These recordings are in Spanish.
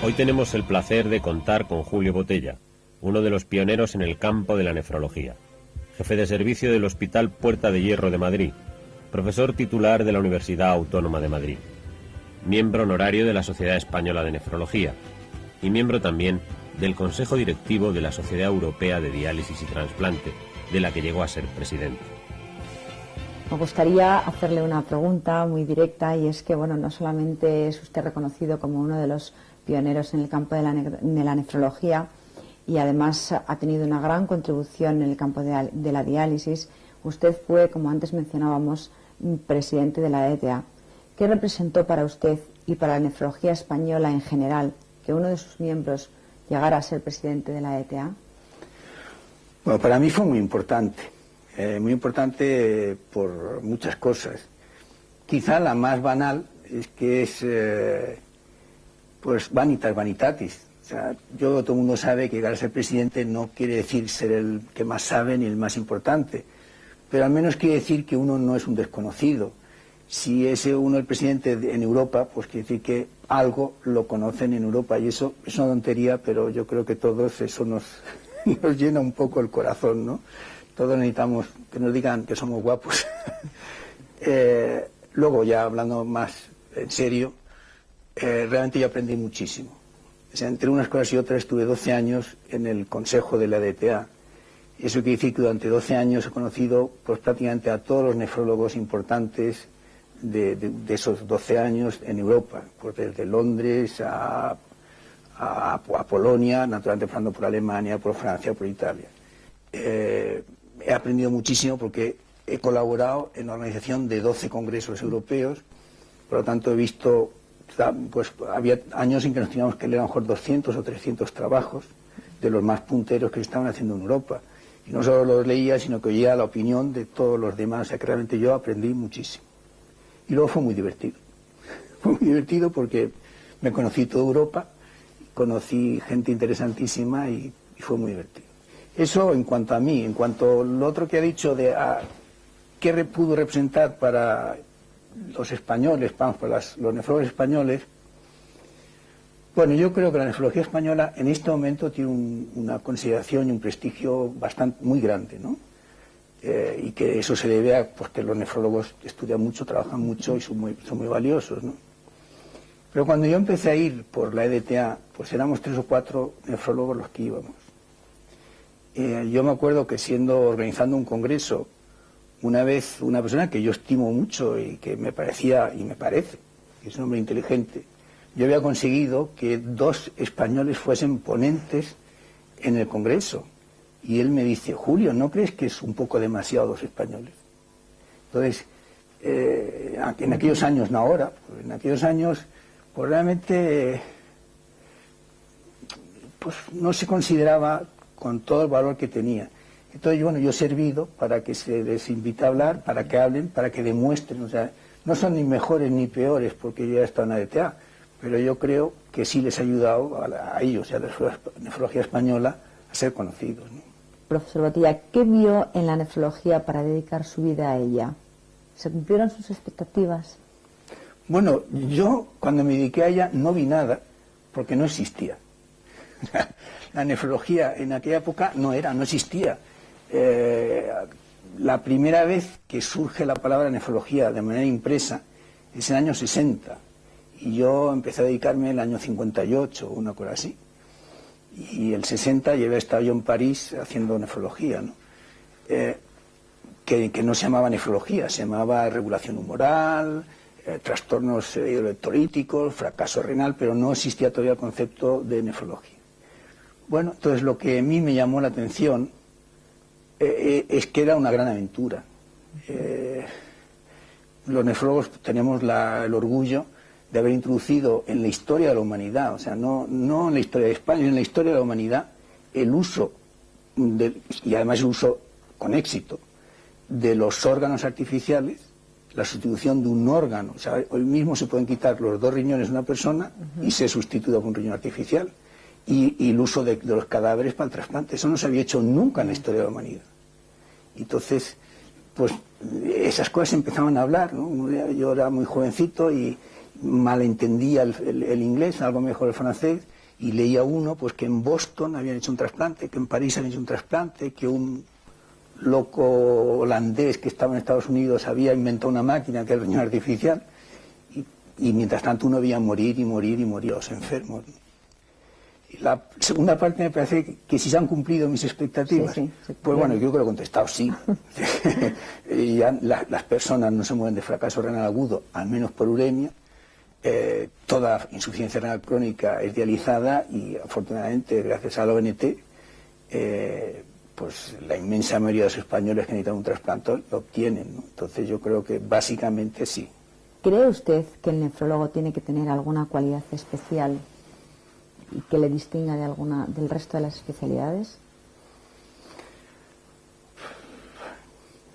Hoy tenemos el placer de contar con Julio Botella, uno de los pioneros en el campo de la nefrología, jefe de servicio del Hospital Puerta de Hierro de Madrid, profesor titular de la Universidad Autónoma de Madrid, miembro honorario de la Sociedad Española de Nefrología y miembro también del Consejo Directivo de la Sociedad Europea de Diálisis y Trasplante, de la que llegó a ser presidente. Me gustaría hacerle una pregunta muy directa, y es que, bueno, no solamente es usted reconocido como uno de los pioneros en el campo de la nefrología, y además ha tenido una gran contribución en el campo de la diálisis. Usted fue, como antes mencionábamos, presidente de la ETA. ¿Qué representó para usted y para la nefrología española en general que uno de sus miembros llegara a ser presidente de la ETA? Bueno, para mí fue muy importante por muchas cosas. Quizá la más banal es que es, pues, vanitas vanitatis. O sea, todo el mundo sabe que llegar a ser presidente no quiere decir ser el que más sabe ni el más importante, pero al menos quiere decir que uno no es un desconocido. Si es uno el presidente en Europa, pues quiere decir que algo lo conocen en Europa, y eso es una tontería, pero yo creo que todos eso nos llena un poco el corazón, ¿no? Todos necesitamos que nos digan que somos guapos. Luego, ya hablando más en serio, realmente yo aprendí muchísimo. O sea, entre unas cosas y otras estuve 12 años en el consejo de la DTA. Eso quiere decir que durante 12 años he conocido, pues, prácticamente a todos los nefrólogos importantes de esos 12 años en Europa, pues desde Londres a Polonia, naturalmente pasando por Alemania, por Francia, por Italia. He aprendido muchísimo porque he colaborado en la organización de 12 congresos europeos, por lo tanto he visto, pues había años en que nos teníamos que leer a lo mejor 200 o 300 trabajos de los más punteros que se estaban haciendo en Europa. Y no solo los leía, sino que oía la opinión de todos los demás, o sea que realmente yo aprendí muchísimo. Y luego fue muy divertido. Fue muy divertido porque me conocí toda Europa, conocí gente interesantísima y fue muy divertido. Eso en cuanto a mí. En cuanto a lo otro que ha dicho de qué pudo representar para los españoles, para los nefrólogos españoles, bueno, yo creo que la nefrología española en este momento tiene una consideración y un prestigio muy grande, ¿no? Y que eso se debe a, pues, que los nefrólogos estudian mucho, trabajan mucho y son muy valiosos, ¿no? Pero cuando yo empecé a ir por la EDTA, pues éramos 3 o 4 nefrólogos los que íbamos. Yo me acuerdo que organizando un congreso, una vez una persona que yo estimo mucho y que me parecía, y me parece, que es un hombre inteligente, yo había conseguido que 2 españoles fuesen ponentes en el congreso. Y él me dice: Julio, ¿no crees que es un poco demasiado 2 españoles? Entonces, en aquellos años, no ahora, en aquellos años, pues realmente, pues no se consideraba con todo el valor que tenía. Entonces, bueno, yo he servido para que se les invite a hablar, para que hablen, para que demuestren, o sea, no son ni mejores ni peores porque ya están en la ETA, pero yo creo que sí les ha ayudado a ellos, a la nefrología española, a ser conocidos, ¿no? Profesor Botella, ¿qué vio en la nefrología para dedicar su vida a ella? ¿Se cumplieron sus expectativas? Bueno, yo cuando me dediqué a ella no vi nada, porque no existía. La nefrología en aquella época no existía. La primera vez que surge la palabra nefrología de manera impresa es en el año 60, y yo empecé a dedicarme en el año 58, una cosa así. Y el 60 llevé estado yo en París haciendo nefrología, ¿no? Que no se llamaba nefrología, se llamaba regulación humoral, trastornos electrolíticos, fracaso renal, pero no existía todavía el concepto de nefrología. Bueno, entonces lo que a mí me llamó la atención es que era una gran aventura. Los nefrólogos tenemos el orgullo de haber introducido en la historia de la humanidad, o sea, no en la historia de España, sino en la historia de la humanidad, el uso, y además el uso con éxito, de los órganos artificiales, la sustitución de un órgano. O sea, hoy mismo se pueden quitar los 2 riñones de una persona y se sustituye por un riñón artificial. Y el uso de los cadáveres para el trasplante. Eso no se había hecho nunca en la historia de la humanidad. Entonces, pues esas cosas empezaban a hablar, ¿no? Yo era muy jovencito y malentendía el inglés, algo mejor el francés, y leía uno pues que en Boston habían hecho un trasplante, que en París habían hecho un trasplante, que un loco holandés que estaba en Estados Unidos había inventado una máquina que era el riñón artificial, y mientras tanto uno veía morir y morir y morir a los enfermos. Y la segunda parte me parece que si se han cumplido mis expectativas, sí, pues bueno, yo creo que lo he contestado sí. Y ya las personas no se mueren de fracaso renal agudo, al menos por uremia. Toda insuficiencia renal crónica es dializada y afortunadamente gracias a la ONT pues la inmensa mayoría de los españoles que necesitan un trasplante lo obtienen, ¿no? Entonces yo creo que básicamente sí. ¿Cree usted que el nefrólogo tiene que tener alguna cualidad especial y que le distinga del resto de las especialidades?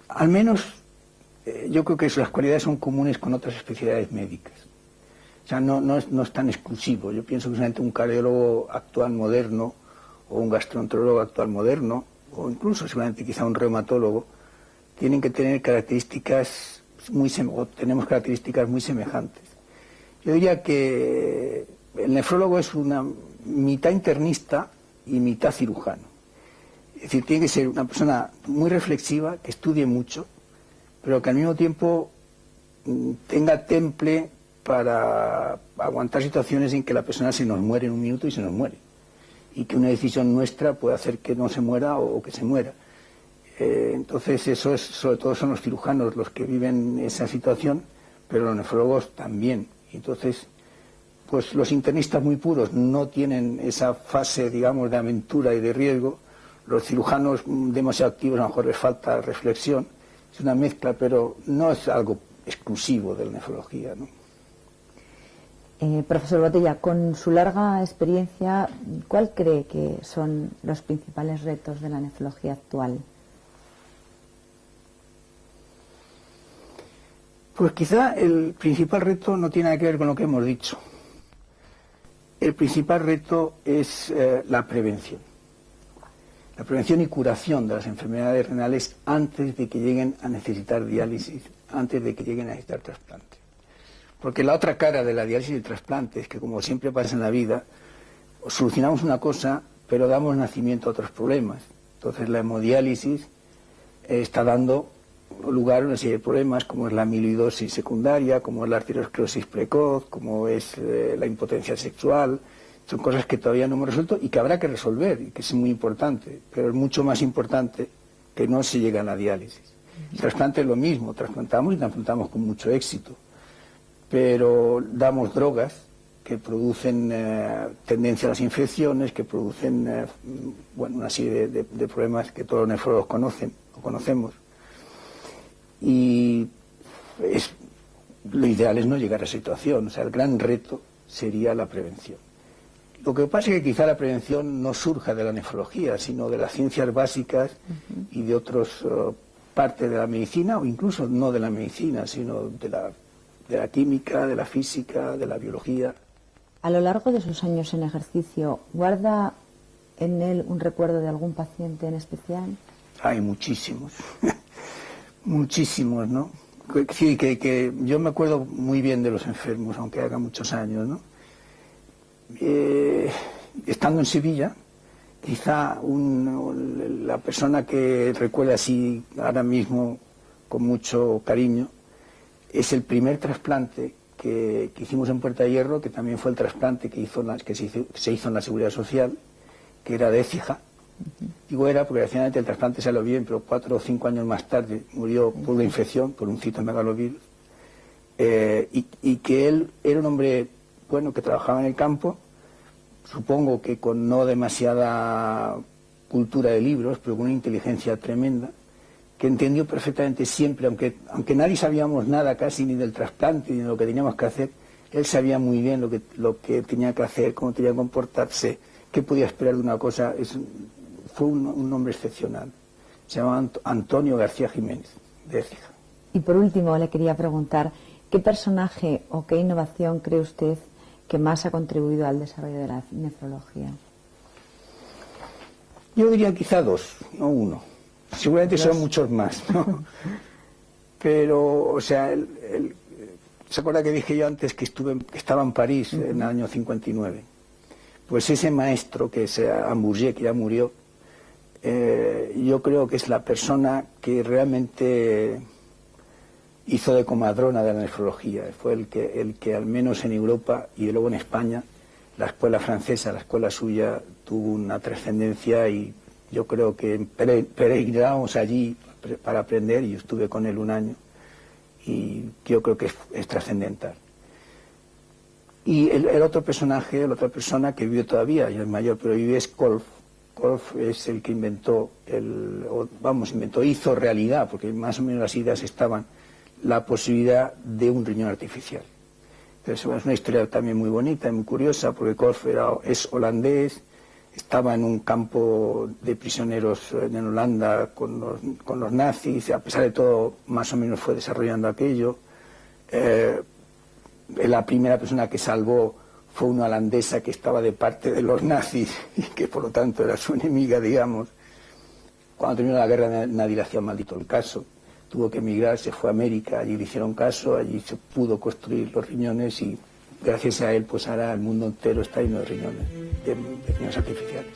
Al menos yo creo que las cualidades son comunes con otras especialidades médicas. O sea, no es tan exclusivo. Yo pienso que solamente un cardiólogo actual moderno o un gastroenterólogo actual moderno o incluso seguramente quizá un reumatólogo tienen que tener características tenemos características muy semejantes. Yo diría que el nefrólogo es una mitad internista y mitad cirujano. Es decir, tiene que ser una persona muy reflexiva, que estudie mucho, pero que al mismo tiempo tenga temple para aguantar situaciones en que la persona se nos muere en un minuto y se nos muere. Y que una decisión nuestra puede hacer que no se muera o que se muera. Entonces eso es, sobre todo son los cirujanos los que viven esa situación, pero los nefrólogos también. Entonces, pues los internistas muy puros no tienen esa fase, digamos, de aventura y de riesgo. Los cirujanos demasiado activos a lo mejor les falta reflexión. Es una mezcla, pero no es algo exclusivo de la nefrología, ¿no? Profesor Botella, con su larga experiencia, ¿cuál cree que son los principales retos de la nefrología actual? Pues quizá el principal reto no tiene nada que ver con lo que hemos dicho. El principal reto es la prevención. La prevención y curación de las enfermedades renales antes de que lleguen a necesitar diálisis, antes de que lleguen a necesitar trasplante. Porque la otra cara de la diálisis y el trasplante es que, como siempre pasa en la vida, solucionamos una cosa, pero damos nacimiento a otros problemas. Entonces la hemodiálisis está dando lugar a una serie de problemas, como es la amiloidosis secundaria, como es la arteriosclerosis precoz, como es la impotencia sexual. Son cosas que todavía no hemos resuelto y que habrá que resolver, y que es muy importante, pero es mucho más importante que no se llegue a la diálisis. El trasplante es lo mismo, trasplantamos y trasplantamos con mucho éxito, pero damos drogas que producen tendencia a las infecciones, que producen una serie de problemas que todos los nefrólogos conocemos. Y lo ideal es no llegar a esa situación. O sea, el gran reto sería la prevención. Lo que pasa es que quizá la prevención no surja de la nefrología, sino de las ciencias básicas y de otras partes de la medicina, o incluso no de la medicina, sino de la química, de la física, de la biología. A lo largo de sus años en ejercicio, ¿guarda en él un recuerdo de algún paciente en especial? Hay muchísimos. Muchísimos, ¿no? Sí, que yo me acuerdo muy bien de los enfermos, aunque haga muchos años, ¿no? Estando en Sevilla, quizá la persona que recuerda así ahora mismo con mucho cariño es el primer trasplante que hicimos en Puerta de Hierro, que también fue el trasplante que se hizo en la Seguridad Social, que era de écija. Digo era porque finalmente el trasplante salió bien, pero 4 o 5 años más tarde murió por una infección, por un citomegalovirus, y que él era un hombre bueno que trabajaba en el campo, supongo que con no demasiada cultura de libros, pero con una inteligencia tremenda, que entendió perfectamente siempre, aunque nadie sabíamos nada casi ni del trasplante ni de lo que teníamos que hacer, él sabía muy bien lo que tenía que hacer, cómo tenía que comportarse, qué podía esperar de una cosa. Fue un hombre excepcional. Se llamaba Antonio García Jiménez, de Écija. Y por último le quería preguntar, ¿qué personaje o qué innovación cree usted que más ha contribuido al desarrollo de la nefrología? Yo diría quizá 2, no 1. Seguramente son muchos más, ¿no? Pero, o sea, ¿se acuerda que dije yo antes que estaba en París en el año 59? Pues ese maestro, que es Hamburger, que ya murió, yo creo que es la persona que realmente hizo de comadrona de la nefrología. Fue el que al menos en Europa y luego en España, la escuela francesa, la escuela suya, tuvo una trascendencia, y yo creo que peregrinamos allí para aprender, y yo estuve con él un año, y yo creo que es trascendental. Y el otro personaje, la otra persona que vive todavía, ya es mayor, pero vive, es Kolff. Kolff es el que hizo realidad, porque más o menos las ideas estaban, la posibilidad de un riñón artificial. Entonces, es una historia también muy bonita y muy curiosa, porque Kolff es holandés, estaba en un campo de prisioneros en Holanda con los nazis, y a pesar de todo, más o menos fue desarrollando aquello. La primera persona que salvó fue una holandesa que estaba de parte de los nazis y que por lo tanto era su enemiga, digamos. Cuando terminó la guerra nadie le hacía maldito el caso. Tuvo que emigrar, se fue a América, allí le hicieron caso, allí se pudo construir los riñones, y gracias a él pues ahora el mundo entero está lleno de riñones artificiales.